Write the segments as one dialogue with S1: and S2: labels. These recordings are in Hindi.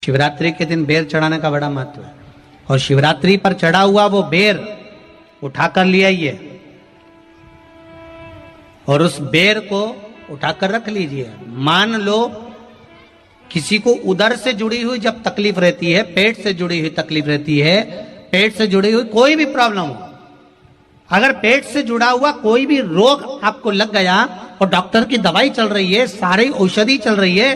S1: शिवरात्रि के दिन बेर चढ़ाने का बड़ा महत्व है और शिवरात्रि पर चढ़ा हुआ वो बेर उठाकर ले आइए और उस बेर को उठाकर रख लीजिए। मान लो किसी को उदर से जुड़ी हुई जब तकलीफ रहती है, पेट से जुड़ी हुई तकलीफ रहती है, पेट से जुड़ी हुई कोई भी प्रॉब्लम हो, अगर पेट से जुड़ा हुआ कोई भी रोग आपको लग गया और डॉक्टर की दवाई चल रही है, सारी औषधि चल रही है,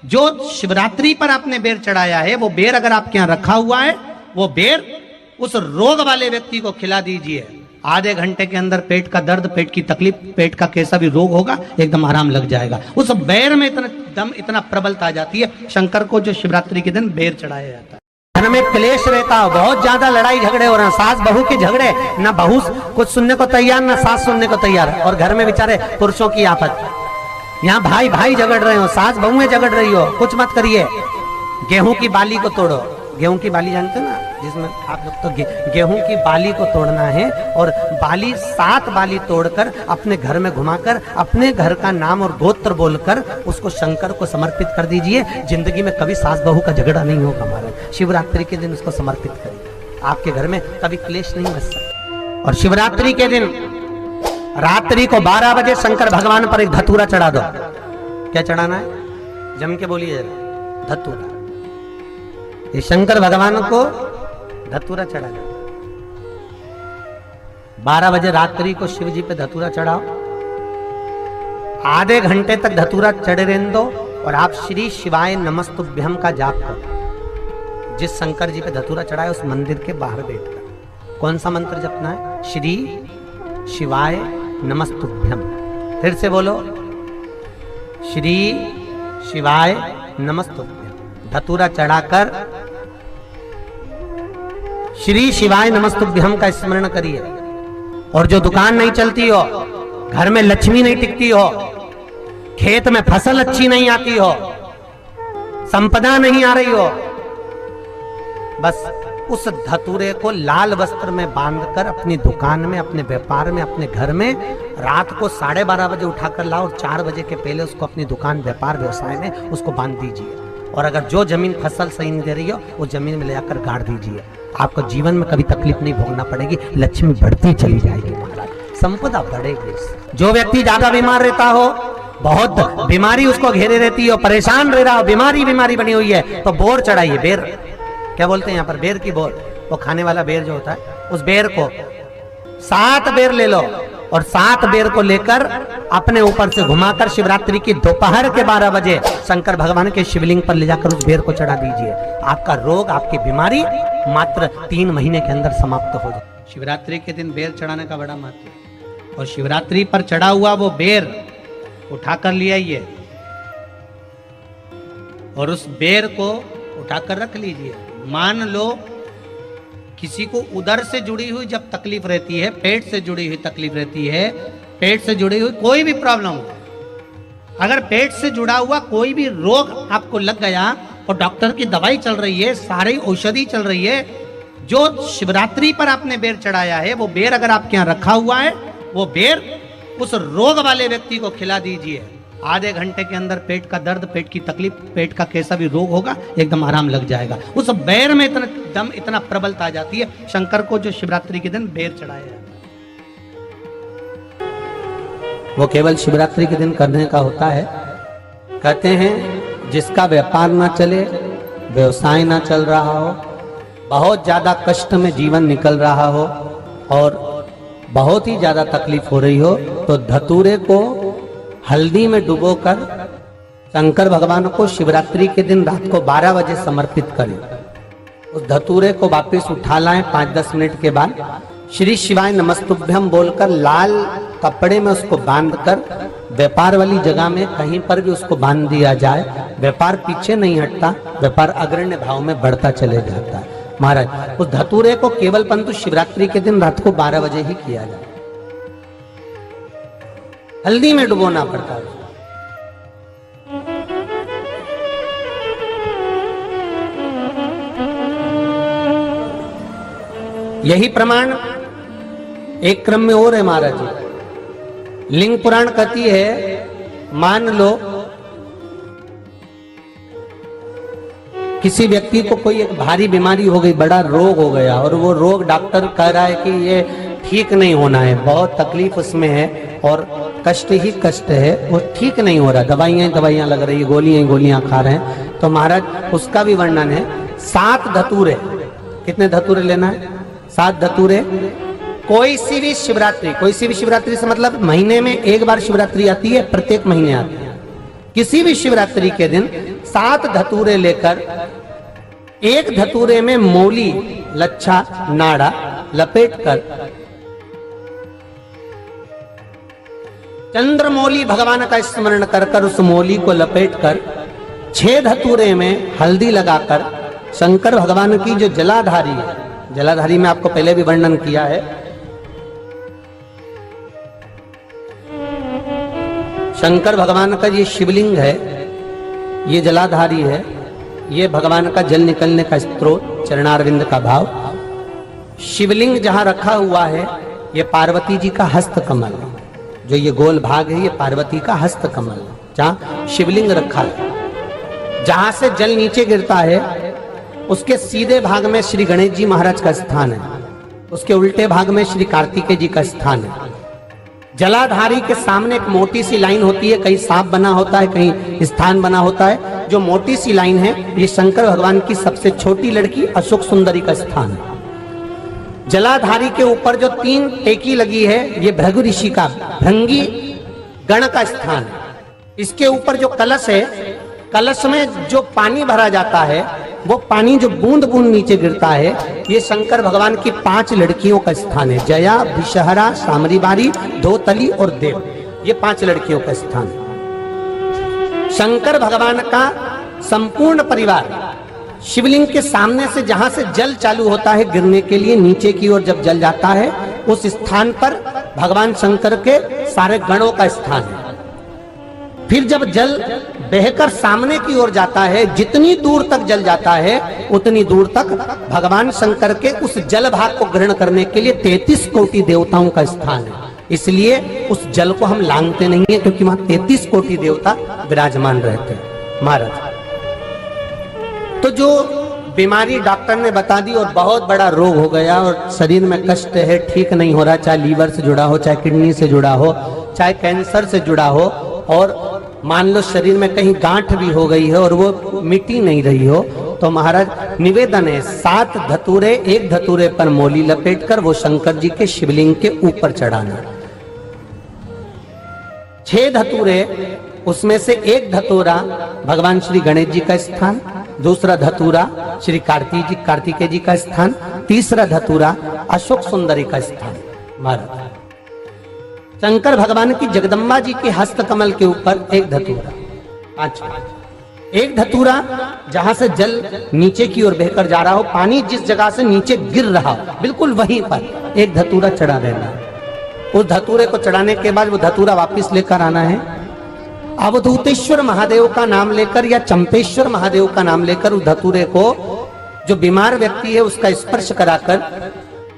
S1: जो शिवरात्रि पर आपने बेर चढ़ाया है वो बेर अगर आपके यहाँ रखा हुआ है, वो बेर उस रोग वाले व्यक्ति को खिला दीजिए। आधे घंटे के अंदर पेट का दर्द, पेट की तकलीफ, पेट का कैसा भी रोग होगा एकदम आराम लग जाएगा। उस बेर में इतना दम, इतना प्रबलता आ जाती है शंकर को जो शिवरात्रि के दिन बेर चढ़ाया जाता है। घर में क्लेश रहता है, बहुत ज्यादा लड़ाई झगड़े हो रहे हैं, सास बहू के झगड़े, ना बहू कुछ सुनने को तैयार ना सास सुनने को तैयार, और घर में बेचारे पुरुषों की आफत। यहाँ भाई भाई झगड़ रहे हो, सास बहू में झगड़ रही हो, कुछ मत करिए। गेहूं की बाली को तोड़ो, गेहूं की बाली जानते ना, जिसमें आप लोग तो गेहूं की बाली को तोड़ना है और बाली 7 बाली तोड़कर अपने घर में घुमाकर अपने घर का नाम और गोत्र बोलकर उसको शंकर को समर्पित कर दीजिए। जिंदगी में कभी सास बहू का झगड़ा नहीं होगा हमारा। शिवरात्रि के दिन उसको समर्पित करिए, आपके घर में कभी क्लेश नहीं बच सकता। और शिवरात्रि के दिन रात्रि को 12 बजे शंकर भगवान पर एक धतूरा चढ़ा दो। क्या चढ़ाना है? जम के बोलिए जरा। धतूरा। ये शंकर भगवान को धतूरा चढ़ा दो। 12 बजे रात्रि को शिव जी पे धतूरा चढ़ाओ। आधे घंटे तक धतूरा चढ़े रहने दो और आप श्री शिवाय नमस्तुभ्यम का जाप करो। जिस शंकर जी पे धतूरा चढ़ाए उस मंदिर के बाहर बैठकर कौन सा मंत्र जपना है? श्री शिवाय नमस्तुभ्यम। फिर से बोलो, श्री शिवाय नमस्तुभ्यम। धतूरा चढ़ाकर श्री शिवाय नमस्तुभ्यम का स्मरण करिए। और जो दुकान नहीं चलती हो, घर में लक्ष्मी नहीं टिकती हो, खेत में फसल अच्छी नहीं आती हो, संपदा नहीं आ रही हो, बस उस धतूरे को लाल वस्त्र में बांधकर अपनी दुकान में, अपने व्यापार में, अपने घर में रात को 12:30 बजे उठाकर लाओ और 4 बजे के पहले उसको अपनी दुकान, व्यापार, व्यवसाय में उसको बांध दीजिए। और अगर जो जमीन फसल सही नहीं दे रही हो वो जमीन में ले जाकर गाड़ दीजिए। आपको जीवन में कभी तकलीफ नहीं भोगना पड़ेगी, लक्ष्मी बढ़ती चली जाएगी महाराज, संपदा बढ़ेगी। जो व्यक्ति ज्यादा बीमार रहता हो, बहुत बीमारी उसको घेरे रहती हो, परेशान रह रहा हो, बीमारी बनी हुई है, तो बोर चढ़ाइए। बेर क्या बोलते हैं यहाँ पर? बेर की बोर, वो खाने वाला बेर जो होता है, उस बेर को 7 बेर ले लो और 7 बेर को लेकर अपने ऊपर से घुमाकर शिवरात्रि की दोपहर के 12 बजे शंकर भगवान के शिवलिंग पर ले जाकर उस बेर को चढ़ा दीजिए। आपका रोग, आपकी बीमारी मात्र 3 महीने के अंदर समाप्त हो जाए। शिवरात्रि के दिन बेर चढ़ाने का बड़ा महत्व है और शिवरात्रि पर चढ़ा हुआ वो बेर उठाकर ले आइए और उस बेर को उठाकर रख लीजिए। मान लो किसी को उदर से जुड़ी हुई जब तकलीफ रहती है, पेट से जुड़ी हुई तकलीफ रहती है, पेट से जुड़ी हुई कोई भी प्रॉब्लम हो, अगर पेट से जुड़ा हुआ कोई भी रोग आपको लग गया और डॉक्टर की दवाई चल रही है, सारी औषधि चल रही है, जो शिवरात्रि पर आपने बेर चढ़ाया है वो बेर अगर आपके यहाँ रखा हुआ है, वो बेर उस रोग वाले व्यक्ति को खिला दीजिए। आधे घंटे के अंदर पेट का दर्द, पेट की तकलीफ, पेट का कैसा भी रोग होगा एकदम आराम लग जाएगा। उस बेर में इतना दम, इतना प्रबलता आ जाती है शंकर को जो शिवरात्रि के दिन बेर चढ़ाया जाता है। वो केवल शिवरात्रि के दिन करने का होता है। कहते हैं जिसका व्यापार ना चले, व्यवसाय ना चल रहा हो, बहुत ज्यादा कष्ट में जीवन निकल रहा हो और बहुत ही ज्यादा तकलीफ हो रही हो, तो धतूरे को हल्दी में डुबोकर शंकर भगवान को शिवरात्रि के दिन रात को 12 बजे समर्पित करें। उस धतूरे को वापस उठा लाएं 5-10 मिनट के बाद, श्री शिवाय नमस्तुभ्यम बोलकर लाल कपड़े में उसको बांधकर व्यापार वाली जगह में कहीं पर भी उसको बांध दिया जाए। व्यापार पीछे नहीं हटता, व्यापार अग्रण्य भाव में बढ़ता चले जाता है। महाराज उस धतूरे को केवल परंतु शिवरात्रि के दिन रात को 12 बजे ही किया जाए, हल्दी में डुबोना पड़ता है। यही प्रमाण एक क्रम में और है महाराज जी। लिंग पुराण कहती है, मान लो किसी व्यक्ति को कोई एक भारी बीमारी हो गई, बड़ा रोग हो गया, और वो रोग डॉक्टर कह रहा है कि ये ठीक नहीं होना है, बहुत तकलीफ उसमें है और कष्ट ही कष्ट है, वो ठीक नहीं हो रहा, दवाइयां लग रही, गोलियां खा रहे हैं। तो महाराज उसका भी वर्णन है। 7 धतूरे, कितने धतूरे लेना है? 7 धतूरे। कोई सी भी शिवरात्रि से मतलब महीने में एक बार शिवरात्रि आती है, प्रत्येक महीने आती है। किसी भी शिवरात्रि के दिन 7 धतूरे लेकर, एक धतूरे में मूली, लच्छा, नाड़ा लपेटकर, चंद्रमौली भगवान का स्मरण कर कर उस मौली को लपेटकर 6 धतूरे में हल्दी लगाकर शंकर भगवान की जो जलाधारी है, जलाधारी में आपको पहले भी वर्णन किया है, शंकर भगवान का ये शिवलिंग है, ये जलाधारी है, ये भगवान का जल निकलने का स्त्रोत, चरणारविंद का भाव। शिवलिंग जहां रखा हुआ है ये पार्वती जी का हस्त कमल, जो ये गोल भाग है ये पार्वती का हस्त कमल, जहां शिवलिंग रखा है। जहां से जल नीचे गिरता है उसके सीधे भाग में श्री गणेश जी महाराज का स्थान है, उसके उल्टे भाग में श्री कार्तिकेय जी का स्थान है। जलाधारी के सामने एक मोटी सी लाइन होती है, कहीं सांप बना होता है, कहीं स्थान बना होता है। जो मोटी सी लाइन है ये शंकर भगवान की सबसे छोटी लड़की अशोक सुंदरी का स्थान है। जलाधारी के ऊपर जो 3 टेकी लगी है ये भृगु ऋषि का, भृंगी गण का स्थान है। इसके ऊपर जो कलश है, कलश में जो पानी भरा जाता है वो पानी जो बूंद बूंद नीचे गिरता है ये शंकर भगवान की 5 लड़कियों का स्थान है। जया, विषहरा, सामरीबारी, धोतली और देव, ये 5 लड़कियों का स्थान है। शंकर भगवान का संपूर्ण परिवार शिवलिंग के सामने से, जहां से जल चालू होता है गिरने के लिए नीचे की ओर जब जल जाता है, उस स्थान पर भगवान शंकर के सारे गणों का स्थान है। फिर जब जल बहकर सामने की ओर जाता है, जितनी दूर तक जल जाता है उतनी दूर तक भगवान शंकर के उस जल भाग को ग्रहण करने के लिए 33 कोटि देवताओं का स्थान है। इसलिए उस जल को हम लांघते नहीं है, क्योंकि वहां 33 कोटि देवता विराजमान रहते हैं महाराज। तो जो बीमारी डॉक्टर ने बता दी और बहुत बड़ा रोग हो गया और शरीर में कष्ट है, ठीक नहीं हो रहा, चाहे लीवर से जुड़ा हो, चाहे किडनी से जुड़ा हो, चाहे कैंसर से जुड़ा हो, और मान लो शरीर में कहीं गांठ भी हो गई है और वो मिटी नहीं रही हो, तो महाराज निवेदन है 7 धतूरे, एक धतूरे पर मोली लपेटकर वो शंकर जी के शिवलिंग के ऊपर चढ़ाना। 6 धतूरे, उसमें से एक धतूरा भगवान श्री गणेश जी का स्थान, दूसरा धतूरा श्री कार्तिकेय जी का स्थान, तीसरा धतूरा अशोक सुंदरी का स्थान। महाराज शंकर भगवान की जगदम्बा जी के हस्त कमल के ऊपर एक धतूरा, अच्छा एक धतूरा जहां से जल नीचे की ओर बहकर जा रहा हो, पानी जिस जगह से नीचे गिर रहा हो बिल्कुल वहीं पर एक धतूरा चढ़ा देना है। उस धतूरे को चढ़ाने के बाद वो धतूरा वापस लेकर आना है, अवधूतेश्वर महादेव का नाम लेकर या चंपेश्वर महादेव का नाम लेकर उस धतूरे को, जो बीमार व्यक्ति है उसका स्पर्श कराकर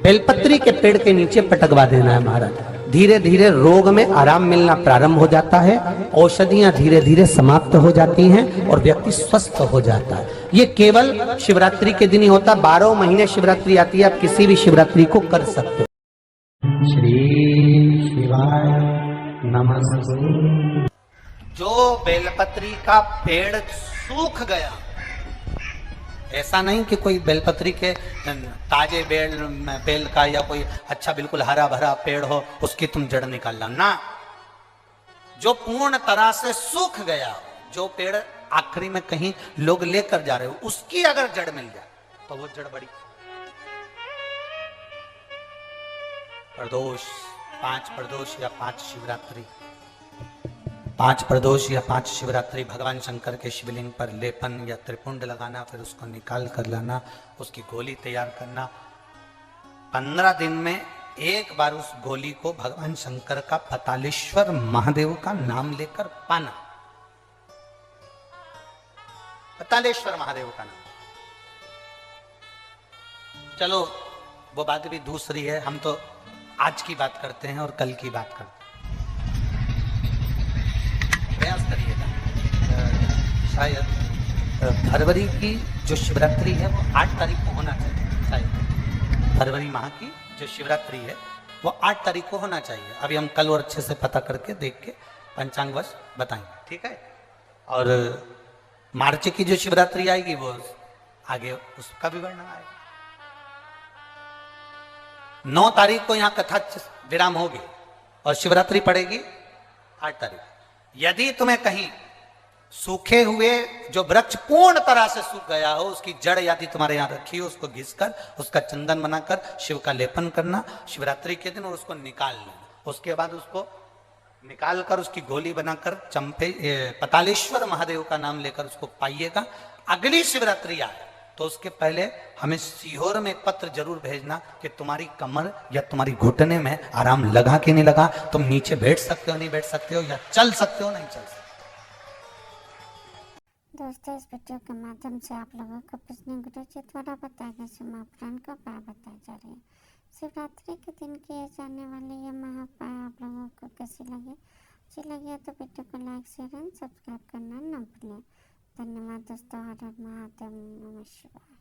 S1: बेलपत्री के पेड़ के नीचे पटकवा देना है महाराज। धीरे धीरे रोग में आराम मिलना प्रारंभ हो जाता है, औषधियां धीरे धीरे समाप्त हो जाती हैं और व्यक्ति स्वस्थ हो जाता है। ये केवल शिवरात्रि के दिन ही होता, 12 महीने शिवरात्रि आती है, आप किसी भी शिवरात्रि को कर सकते हो। श्री शिवाय नमस्ते। जो बेलपत्री का पेड़ सूख गया, ऐसा नहीं कि कोई बेलपत्री के ताजे बेल का या कोई अच्छा बिल्कुल हरा भरा पेड़ हो उसकी तुम जड़ निकाल लो ना, जो पूर्ण तरह से सूख गया, जो पेड़ आखिरी में कहीं लोग लेकर जा रहे हो उसकी अगर जड़ मिल जाए तो वो जड़ बड़ी। प्रदोष, 5 प्रदोष या 5 शिवरात्रि, 5 प्रदोष या 5 शिवरात्रि भगवान शंकर के शिवलिंग पर लेपन या त्रिपुंड लगाना, फिर उसको निकाल कर लाना, उसकी गोली तैयार करना। 15 दिन में एक बार उस गोली को भगवान शंकर का पतालेश्वर महादेव का नाम लेकर पाना, पतालेश्वर महादेव का नाम। चलो वो बात भी दूसरी है, हम तो आज की बात करते हैं और कल की बात करते हैं। प्रयास करिएगा, शायद फरवरी की जो शिवरात्रि है वो 8 तारीख को होना चाहिए। फरवरी माह की जो शिवरात्रि है वो 8 तारीख को होना चाहिए। अभी हम कल और अच्छे से पता करके देख के पंचांगवश बताएंगे, ठीक है। और मार्च की जो शिवरात्रि आएगी वो आगे उसका विवरण आएगा। 9 तारीख को यहाँ कथा विराम होगी और शिवरात्रि पड़ेगी 8 तारीख। यदि तुम्हें कहीं सूखे हुए जो वृक्ष पूर्ण तरह से सूख गया हो, उसकी जड़ यदि तुम्हारे यहाँ रखी हो, उसको घिसकर उसका चंदन बनाकर शिव का लेपन करना शिवरात्रि के दिन और उसको निकाल लेना। उसके बाद उसको निकाल कर उसकी गोली बनाकर पतालेश्वर महादेव का नाम लेकर उसको पाइएगा। अगली शिवरात्रि आए तो उसके पहले हमें सीहोर में एक पत्र जरूर भेजना कि तुम्हारी कमर या तुम्हारी घुटने में आराम लगा कि नहीं लगा, तुम नीचे बैठ सकते हो नहीं बैठ सकते हो, या चल सकते हो नहीं चल सकते।
S2: दोस्तों, इस वीडियो के माध्यम से आप लोगों को कृष्ण गुरु जी द्वारा बताए गए महापुराण का उपाय बताए जा रहे हैं। शिवरात्रि के दिन किए जाने वाले ये महाउपाय आप लोगों को कैसे लगे? अच्छी लगे तो वीडियो को लाइक शेयर एंड सब्सक्राइब करना न भूलें। धन्यवाद दोस्तों। हर हर महादेव, नमः शिवाय।